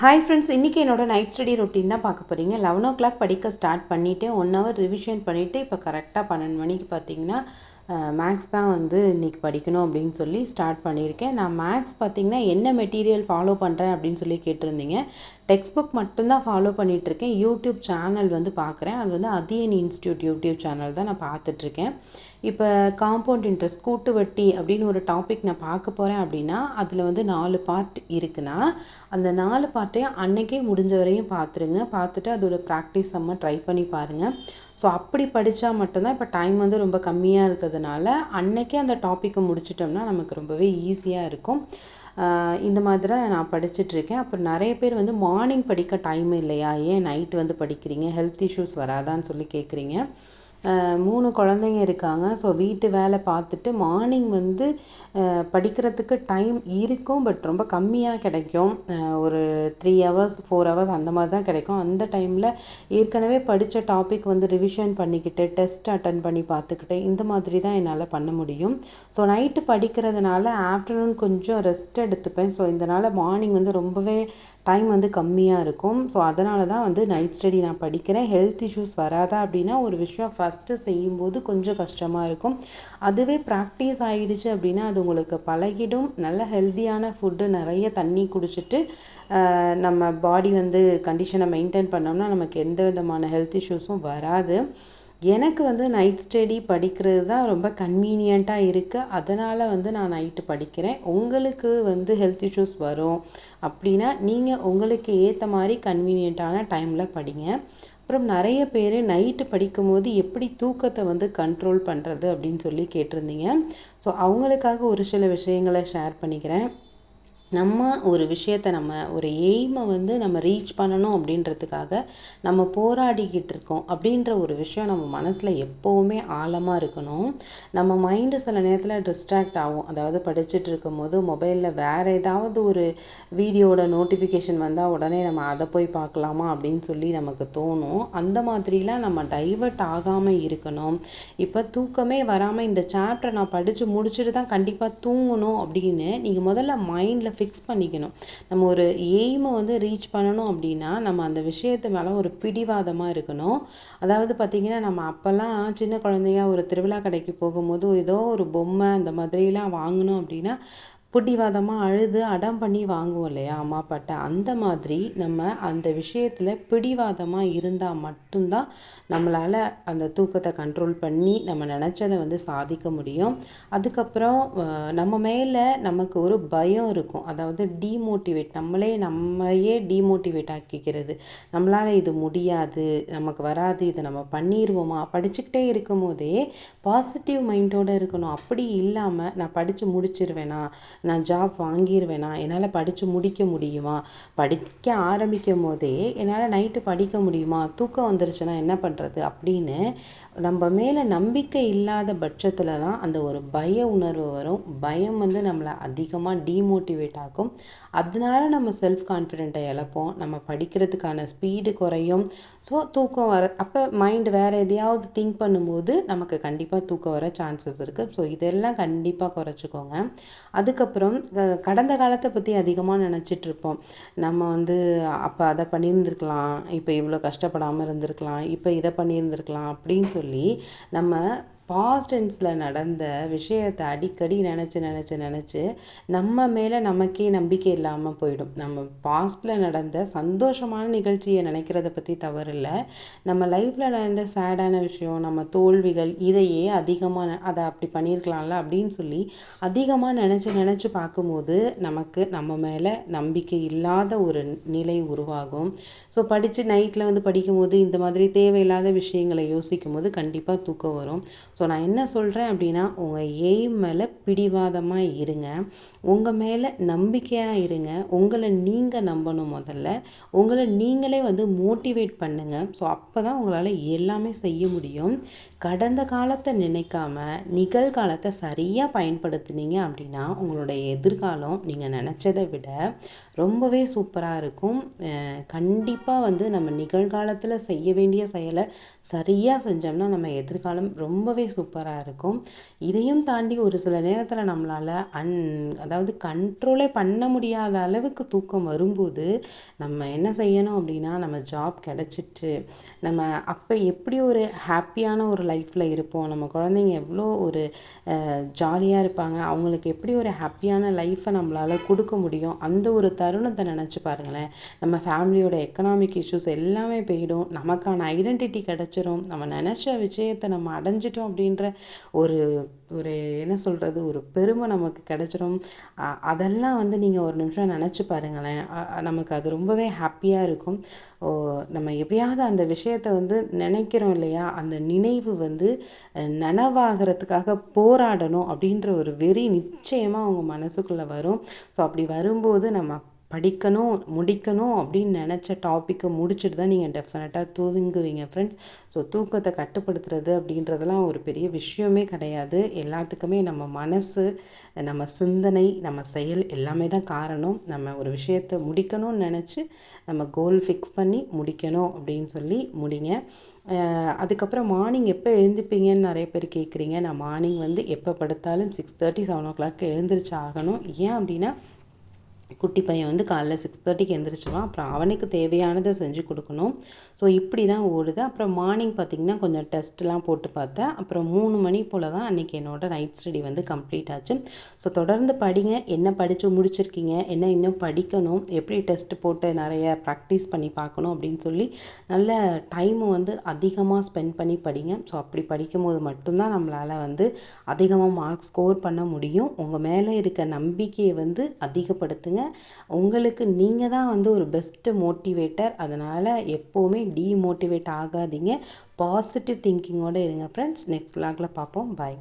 Hi friends, இன்றைக்கி என்னோட night study routine தான் பார்க்க போகிறீங்க. 11 o'clock படிக்க ஸ்டார்ட் பண்ணிவிட்டு 1 hour ரிவிஷன் பண்ணிவிட்டு இப்போ கரெக்டாக 12 மணிக்கு பார்த்தீங்கன்னா மேக்ஸ் தான் வந்து இன்றைக்கி படிக்கணும் அப்படின்னு சொல்லி ஸ்டார்ட் பண்ணியிருக்கேன். நான் மேக்ஸ் பார்த்திங்கன்னா என்ன மெட்டீரியல் ஃபாலோ பண்ணுறேன் அப்படின்னு சொல்லி கேட்டிருந்தீங்க. டெக்ஸ்ட் புக் மட்டும்தான் ஃபாலோ பண்ணிகிட்ருக்கேன். யூடியூப் சேனல் வந்து பார்க்குறேன். அது வந்து அதியன் இன்ஸ்டியூட் யூடியூப் சேனல் தான் நான் பார்த்துட்ருக்கேன். இப்போ காம்பவுண்ட் இன்ட்ரெஸ்ட், கூட்டு வட்டி அப்படின்னு ஒரு டாபிக் நான் பார்க்க போகிறேன் அப்படின்னா அதில் வந்து 4 பார்ட் இருக்குன்னா அந்த 4 பார்ட்டையும் அன்றைக்கே முடிஞ்ச வரையும் பார்த்துருங்க. பார்த்துட்டு அதோட ப்ராக்டிஸ் செம்ம ட்ரை பண்ணி பாருங்கள். ஸோ அப்படி படித்தா மட்டும்தான் இப்போ டைம் வந்து ரொம்ப கம்மியாக இருக்கிறதுனால அன்றைக்கே அந்த டாப்பிக்கை முடிச்சிட்டோம்னா நமக்கு ரொம்பவே ஈஸியாக இருக்கும். இந்த மாதிரி தான் நான் படிச்சுட்ருக்கேன். அப்புறம் நிறைய பேர் வந்து மார்னிங் படிக்க டைம் இல்லையா, ஏன் நைட் வந்து படிக்கிறீங்க, ஹெல்த் இஷ்யூஸ் வராதான்னு சொல்லி கேட்குறீங்க. 3 குழந்தைங்க இருக்காங்க. ஸோ வீட்டு வேலை பார்த்துட்டு மார்னிங் வந்து படிக்கிறதுக்கு டைம் இருக்கும், பட் ரொம்ப கம்மியாக கிடைக்கும். ஒரு 3 hours 4 hours அந்த மாதிரி தான் கிடைக்கும். அந்த டைமில் ஏற்கனவே படித்த டாபிக் வந்து ரிவிஷன் பண்ணிக்கிட்டு டெஸ்ட் அட்டன் பண்ணி பார்த்துக்கிட்டு இந்த மாதிரி தான் என்னால் பண்ண முடியும். ஸோ நைட்டு படிக்கிறதுனால ஆஃப்டர்நூன் கொஞ்சம் ரெஸ்ட் எடுத்துப்பேன். ஸோ இதனால் மார்னிங் வந்து ரொம்பவே டைம் வந்து கம்மியாக இருக்கும். ஸோ அதனால தான் வந்து நைட் ஸ்டடி நான் படிக்கிறேன். ஹெல்த் இஷ்யூஸ் வராதா அப்படின்னா ஒரு விஷயம் ஃபஸ்ட்டு செய்யும்போது கொஞ்சம் கஷ்டமாக இருக்கும். அதுவே ப்ராக்டிஸ் ஆகிடுச்சு அப்படின்னா அது உங்களுக்கு பழகிடும். நல்ல ஹெல்த்தியான ஃபுட்டு, நிறைய தண்ணி குடிச்சிட்டு நம்ம பாடி வந்து கண்டிஷனை மெயின்டைன் பண்ணோம்னா நமக்கு எந்த விதமான ஹெல்த் இஷ்யூஸும் வராது. எனக்கு வந்து நைட் ஸ்டடி படிக்கிறது தான் ரொம்ப கன்வீனியண்ட்டாக இருக்குது. அதனால் வந்து நான் நைட்டு படிக்கிறேன். உங்களுக்கு வந்து ஹெல்த் இஷ்யூஸ் வரும் அப்படின்னா நீங்கள் உங்களுக்கு ஏற்ற மாதிரி கன்வீனியண்ட்டான டைமில் படிங்க. அப்புறம் நிறைய பேர் நைட்டு படிக்கும்போது எப்படி தூக்கத்தை வந்து கண்ட்ரோல் பண்ணுறது அப்படின்னு சொல்லி கேட்டிருந்தீங்க. ஸோ அவங்களுக்காக ஒரு சில விஷயங்களை ஷேர் பண்ணிக்கிறேன். நம்ம ஒரு விஷயத்தை, நம்ம ஒரு எய்மை வந்து நம்ம ரீச் பண்ணணும் அப்படின்றதுக்காக நம்ம போராடிக்கிட்டு இருக்கோம் அப்படின்ற ஒரு விஷயம் நம்ம மனசில் எப்போவுமே ஆழமாக இருக்கணும். நம்ம மைண்டு சில நேரத்தில் டிஸ்ட்ராக்ட் ஆகும். அதாவது படிச்சுட்டு இருக்கும் போது மொபைலில் வேறு ஏதாவது ஒரு வீடியோட நோட்டிஃபிகேஷன் வந்தால் உடனே நம்ம அதை போய் பார்க்கலாமா அப்படின்னு சொல்லி நமக்கு தோணும். அந்த மாதிரிலாம் நம்ம டைவர்ட் ஆகாமல் இருக்கணும். இப்போ தூக்கமே வராமல் இந்த சாப்டர் நான் படித்து முடிச்சுட்டு தான் கண்டிப்பாக தூங்கணும் அப்படின்னு நீங்கள் முதல்ல மைண்டில் ஃபிக்ஸ் பண்ணிக்கணும். நம்ம ஒரு எய்மை வந்து ரீச் பண்ணணும் அப்படின்னா நம்ம அந்த விஷயத்து மேலே ஒரு பிடிவாதமாக இருக்கணும். அதாவது பார்த்திங்கன்னா நம்ம அப்போல்லாம் சின்ன குழந்தையா ஒரு திருவிழா கடைக்கு போகும்போது ஏதோ ஒரு பொம்மை அந்த மாதிரிலாம் வாங்கணும் அப்படின்னா பிடிவாதமாக அழுது அடம் பண்ணி வாங்குவோம் இல்லையா அம்மா அப்பாட்ட. அந்த மாதிரி நம்ம அந்த விஷயத்தில் பிடிவாதமாக இருந்தால் மட்டும்தான் நம்மளால் அந்த தூக்கத்தை கண்ட்ரோல் பண்ணி நம்ம நினச்சதை வந்து சாதிக்க முடியும். அதுக்கப்புறம் நம்ம மேலே நமக்கு ஒரு பயம் இருக்கும். அதாவது நம்மளையே டீமோட்டிவேட் ஆக்கிக்கிறது. நம்மளால் இது முடியாது, நமக்கு வராது, இதை நம்ம பண்ணிடுவோமா. படிச்சுக்கிட்டே இருக்கும் போதே பாசிட்டிவ் மைண்டோடு இருக்கணும். அப்படி இல்லாமல் நான் படித்து முடிச்சிருவேனா, நான் ஜாப் வாங்கிடுவேனா, என்னால் படித்து முடிக்க முடியுமா, படிக்க ஆரம்பிக்கும் போதே என்னால் நைட்டு படிக்க முடியுமா, தூக்கம் வந்துருச்சுன்னா என்ன பண்ணுறது அப்படின்னு நம்ம மேலே நம்பிக்கை இல்லாத பட்சத்தில் தான் அந்த ஒரு பய உணர்வு வரும். பயம் வந்து நம்மளை அதிகமாக டீமோட்டிவேட் ஆகும். அதனால நம்ம செல்ஃப் கான்ஃபிடென்ட்டை இழப்போம். நம்ம படிக்கிறதுக்கான ஸ்பீடு குறையும். ஸோ தூக்கம் வர அப்போ மைண்டு வேறு எதையாவது திங்க் பண்ணும்போது நமக்கு கண்டிப்பாக தூக்கம் வர சான்சஸ் இருக்குது. ஸோ இதெல்லாம் கண்டிப்பாக குறைச்சிக்கோங்க. அதுக்கப்புறம் கடந்த காலத்தை பற்றி அதிகமாக நினச்சிட்ருப்போம். நம்ம வந்து அப்போ அதை பண்ணியிருந்துருக்கலாம், இப்போ இவ்வளோ கஷ்டப்படாமல் இருந்திருக்கலாம், இப்போ இதை பண்ணியிருந்துருக்கலாம் அப்படின்னு சொல்லி நம்ம பாஸ்ட் டென்ஸில் நடந்த விஷயத்தை அடிக்கடி நினச்சி நம்ம மேலே நமக்கே நம்பிக்கை இல்லாமல் போயிடும். நம்ம பாஸ்ட்டில் நடந்த சந்தோஷமான நிகழ்ச்சியை நினைக்கிறத பற்றி தவறில்லை. நம்ம லைஃப்பில் நடந்த சேடான விஷயம், நம்ம தோல்விகள், இதையே அதிகமாக அதை அப்படி பண்ணியிருக்கலாம்ல அப்படின்னு சொல்லி அதிகமாக நினச்சி பார்க்கும்போது நமக்கு நம்ம மேலே நம்பிக்கை இல்லாத ஒரு நிலை உருவாகும். ஸோ படித்து நைட்டில் வந்து படிக்கும்போது இந்த மாதிரி தேவையில்லாத விஷயங்களை யோசிக்கும் போது கண்டிப்பாக தூக்கம் வரும். ஸோ நான் என்ன சொல்கிறேன் அப்படின்னா உங்கள் எய்ம் மேலே பிடிவாதமாக இருங்க, உங்கள் மேலே நம்பிக்கையாக இருங்க, உங்களை நீங்கள் நம்பணும். முதல்ல உங்களை நீங்களே வந்து மோட்டிவேட் பண்ணுங்கள். ஸோ அப்போ தான் உங்களால் எல்லாமே செய்ய முடியும். கடந்த காலத்தை நினைக்காம நிகழ்காலத்தை சரியாக பயன்படுத்தினீங்க அப்படின்னா உங்களுடைய எதிர்காலம் நீங்கள் நினச்சதை விட ரொம்பவே சூப்பராக இருக்கும். கண்டிப்பாக வந்து நம்ம நிகழ்காலத்தில் செய்ய வேண்டிய செயலை சரியாக செஞ்சோம்னா நம்ம எதிர்காலம் ரொம்பவே சூப்பராக இருக்கும். இதையும் தாண்டி ஒரு சில நேரத்தில் நம்மளால் அதாவது கண்ட்ரோலே பண்ண முடியாத அளவுக்கு தூக்கம் வரும்போது நம்ம என்ன செய்யணும் அப்படின்னா, நம்ம ஜாப் கிடச்சிட்டு நம்ம அப்போ எப்படி ஒரு ஹாப்பியான ஒரு லைஃப்பில் இருப்போம், நம்ம குழந்தைங்க எவ்வளோ ஒரு ஜாலியாக இருப்பாங்க, அவங்களுக்கு எப்படி ஒரு ஹாப்பியான லைஃப்பை நம்மளால் கொடுக்க முடியும், அந்த ஒரு தருணத்தை நினச்சி பாருங்களேன். நம்ம ஃபேமிலியோட எக்கனாமிக் இஷ்யூஸ் எல்லாமே போயிடும், நமக்கான ஐடென்டிட்டி கிடச்சிரும், நம்ம நினச்ச விஷயத்தை நம்ம அடைஞ்சிட்டோம் அப்படின்ற ஒரு ஒரு என்ன சொல்கிறது, ஒரு பெருமை நமக்கு கிடச்சிரும். அதெல்லாம் வந்து நீங்கள் ஒரு நிமிஷம் நினச்சி பாருங்களேன். நமக்கு அது ரொம்பவே ஹாப்பியாக இருக்கும். நம்ம எப்படியாவது அந்த விஷயத்தை வந்து நினைக்கிறோம் இல்லையா, அந்த நினைவு வந்து நனவாகிறதுக்காக போராடணும் அப்படின்ற ஒரு வெறி நிச்சயமாக அவங்க மனசுக்குள்ளே வரும். ஸோ அப்படி வரும்போது நம்ம படிக்கணும் முடிக்கணும் அப்படின்னு நினச்ச டாப்பிக்கை முடிச்சுட்டு தான் நீங்கள் டெஃபினட்டாக தூங்குவீங்க ஃப்ரெண்ட்ஸ். ஸோ தூக்கத்தை கட்டுப்படுத்துறது அப்படின்றதெல்லாம் ஒரு பெரிய விஷயமே கிடையாது. எல்லாத்துக்குமே நம்ம மனசு, நம்ம சிந்தனை, நம்ம செயல் எல்லாமே தான் காரணம். நம்ம ஒரு விஷயத்தை முடிக்கணும்னு நினச்சி நம்ம கோல் ஃபிக்ஸ் பண்ணி முடிக்கணும் அப்படின்னு சொல்லி முடிங்க. அதுக்கப்புறம் மார்னிங் எப்போ எழுந்துப்பீங்கன்னு நிறைய பேர் கேட்குறீங்க. நான் மார்னிங் வந்து எப்போ படுத்தாலும் 6:30 7 o'clock எழுந்திரிச்சு ஆகணும். ஏன் அப்படின்னா, குட்டி பையன் வந்து காலைல 6:30க்கு எழுந்திரிச்சிடுவான். அப்புறம் அவனுக்கு தேவையானதை செஞ்சு கொடுக்கணும். ஸோ இப்படி தான் ஓடுது. அப்புறம் மார்னிங் பார்த்திங்கன்னா கொஞ்சம் டெஸ்ட்லாம் போட்டு பார்த்தேன். அப்புறம் 3 மணி போல் தான் அன்றைக்கி என்னோடய நைட் ஸ்டடி வந்து கம்ப்ளீட் ஆச்சு. ஸோ தொடர்ந்து படிங்க. என்ன படித்து முடிச்சிருக்கீங்க, என்ன இன்னும் படிக்கணும், எப்படி டெஸ்ட் போட்டு நிறைய ப்ராக்டிஸ் பண்ணி பார்க்கணும் அப்படின்னு சொல்லி நல்ல டைமை வந்து அதிகமாக ஸ்பெண்ட் பண்ணி படிங்க. ஸோ அப்படி படிக்கும்போது மட்டும்தான் நம்மளால் வந்து அதிகமாக மார்க் ஸ்கோர் பண்ண முடியும். உங்கள் மேலே இருக்க நம்பிக்கையை வந்து அதிகப்படுத்துங்க. உங்களுக்கு நீங்கள் தான் வந்து ஒரு பெஸ்ட்டு மோட்டிவேட்டர். அதனால் எப்போவுமே டீமோட்டிவேட் ஆகாதீங்க. பாசிட்டிவ் திங்கிங்கோடு இருங்க ஃப்ரெண்ட்ஸ். நெக்ஸ்ட் vlogல பார்ப்போம். பாய்.